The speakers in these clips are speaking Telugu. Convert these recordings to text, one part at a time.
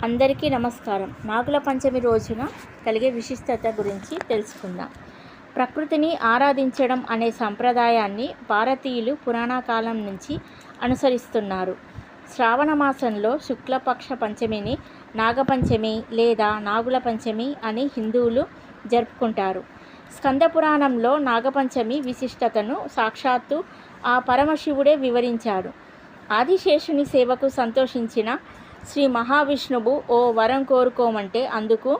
అందరికీ నమస్కారం. నాగుల పంచమి రోజున కలిగే విశిష్టత గురించి తెలుసుకుందాం. ప్రకృతిని ఆరాధించడం అనే సంప్రదాయాన్ని భారతీయులు పురాణ కాలం నుంచి అనుసరిస్తున్నారు. శ్రావణ మాసంలో శుక్లపక్ష పంచమిని నాగపంచమి లేదా నాగుల పంచమి అని హిందువులు జరుపుకుంటారు. స్కంద పురాణంలో నాగపంచమి విశిష్టతను సాక్షాత్తు ఆ పరమశివుడే వివరించాడు. ఆదిశేషుని సేవకు సంతోషించిన శ్రీ మహావిష్ణువు ఓ వరం కోరుకోమంటే అందుకు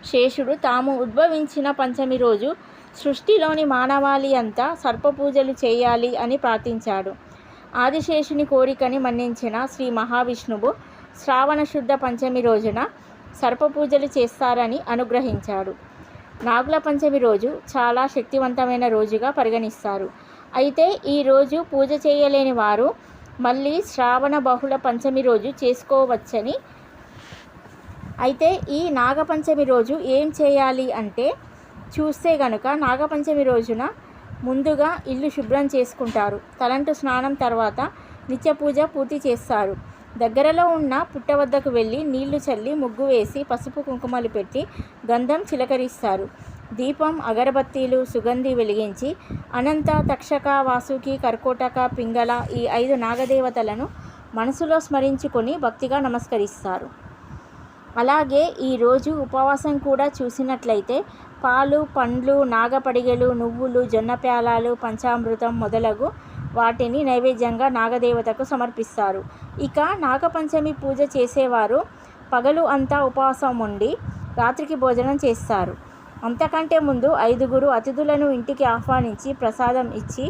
శేషుడు తాము ఉద్భవించిన పంచమి రోజు సృష్టిలోని మానవాళి అంతా సర్పపూజలు చేయాలి అని ప్రార్థించాడు. ఆదిశేషుని కోరికని మన్నించిన శ్రీ మహావిష్ణువు శ్రావణ శుద్ధ పంచమి రోజున సర్పపూజలు చేస్తారని అనుగ్రహించాడు. నాగుల పంచమి రోజు చాలా శక్తివంతమైన రోజుగా పరిగణిస్తారు. అయితే ఈ రోజు పూజ చేయలేని వారు మళ్ళీ శ్రావణ బహుళ పంచమి రోజు చేసుకోవచ్చని. అయితే ఈ నాగపంచమి రోజు ఏం చేయాలి అంటే చూస్తే గనుక నాగపంచమి రోజున ముందుగా ఇల్లు శుభ్రం చేసుకుంటారు. తలంటు స్నానం తర్వాత నిత్య పూజ పూర్తి చేస్తారు. దగ్గరలో ఉన్న పుట్ట వద్దకు వెళ్ళి నీళ్లు చల్లి ముగ్గు వేసి పసుపు కుంకుమలు పెట్టి గంధం చిలకరిస్తారు. దీపం అగరబత్తీలు సుగంధి వెలిగించి అనంత తక్షక వాసుకి కర్కోటక పింగళ ఈ 5 నాగదేవతలను మనసులో స్మరించుకొని భక్తిగా నమస్కరిస్తారు. అలాగే ఈరోజు ఉపవాసం కూడా చూసినట్లయితే పాలు పండ్లు నాగపడిగెలు నువ్వులు జొన్న ప్యాలాలు పంచామృతం మొదలగు వాటిని నైవేద్యంగా నాగదేవతకు సమర్పిస్తారు. ఇక నాగపంచమి పూజ చేసేవారు పగలు అంతా ఉపవాసం ఉండి రాత్రికి భోజనం చేస్తారు. అంతకంటే ముందు 5 అతిథులను ఇంటికి ఆహ్వానించి ప్రసాదం ఇచ్చి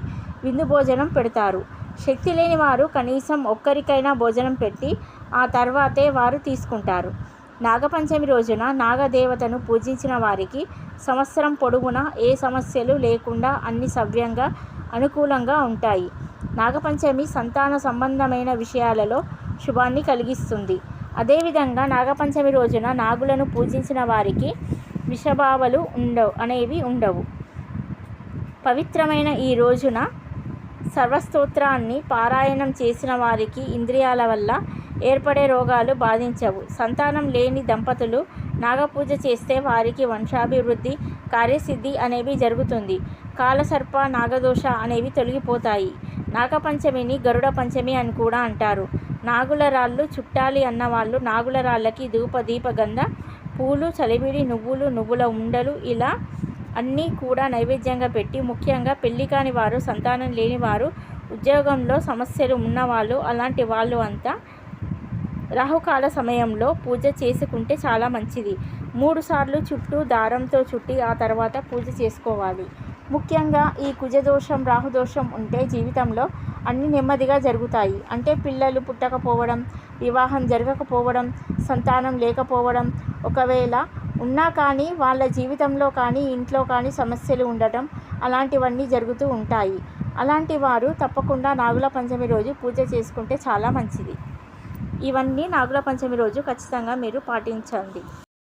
విందు భోజనం పెడతారు. శక్తి లేని వారు కనీసం ఒక్కరికైనా భోజనం పెట్టి ఆ తర్వాతే వారు తీసుకుంటారు. నాగపంచమి రోజున నాగదేవతను పూజించిన వారికి సంవత్సరం పొడవునా ఏ సమస్యలు లేకుండా అన్ని సవ్యంగా అనుకూలంగా ఉంటాయి. నాగపంచమి సంతాన సంబంధమైన విషయాలలో శుభాన్ని కలిగిస్తుంది. అదేవిధంగా నాగపంచమి రోజున నాగులను పూజించిన వారికి విషభావాలు ఉండవు. పవిత్రమైన ఈ రోజున సర్వస్తోత్రాన్ని పారాయణం చేసిన వారికి ఇంద్రియాల వల్ల ఏర్పడే రోగాలు బాధించవు. సంతానం లేని దంపతులు నాగపూజ చేస్తే వారికి వంశాభివృద్ధి కార్యసిద్ధి అనేవి జరుగుతుంది. కాలసర్ప నాగదోష అనేవి తొలగిపోతాయి. నాగపంచమిని గరుడ పంచమి అని కూడా అంటారు. నాగుల రాళ్ళు చుట్టాలి అన్నవాళ్ళు నాగుల రాళ్ళకి ధూప దీప గంధ పూలు చలివిడి నువ్వుల ఉండలు ఇలా అన్నీ కూడా నైవేద్యంగా పెట్టి ముఖ్యంగా పెళ్లి కాని వారు సంతానం లేని వారు ఉద్యోగంలో సమస్యలు ఉన్నవాళ్ళు అలాంటి వాళ్ళు అంతా రాహుకాల సమయంలో పూజ చేసుకుంటే చాలా మంచిది. 3 సార్లు చుట్టూ దారంతో చుట్టి ఆ తర్వాత పూజ చేసుకోవాలి. ముఖ్యంగా ఈ కుజదోషం రాహుదోషం ఉంటే జీవితంలో అన్ని నెమ్మదిగా జరుగుతాయి. అంటే పిల్లలు పుట్టకపోవడం వివాహం జరగకపోవడం సంతానం లేకపోవడం ఒకవేళ ఉన్నా కానీ వాళ్ళ జీవితంలో కానీ ఇంట్లో కానీ సమస్యలు ఉండటం అలాంటివన్నీ జరుగుతూ ఉంటాయి. అలాంటి వారు తప్పకుండా నాగుల పంచమి రోజు పూజ చేసుకుంటే చాలా మంచిది. ఇవన్నీ నాగుల పంచమి రోజు ఖచ్చితంగా మీరు పాటించండి.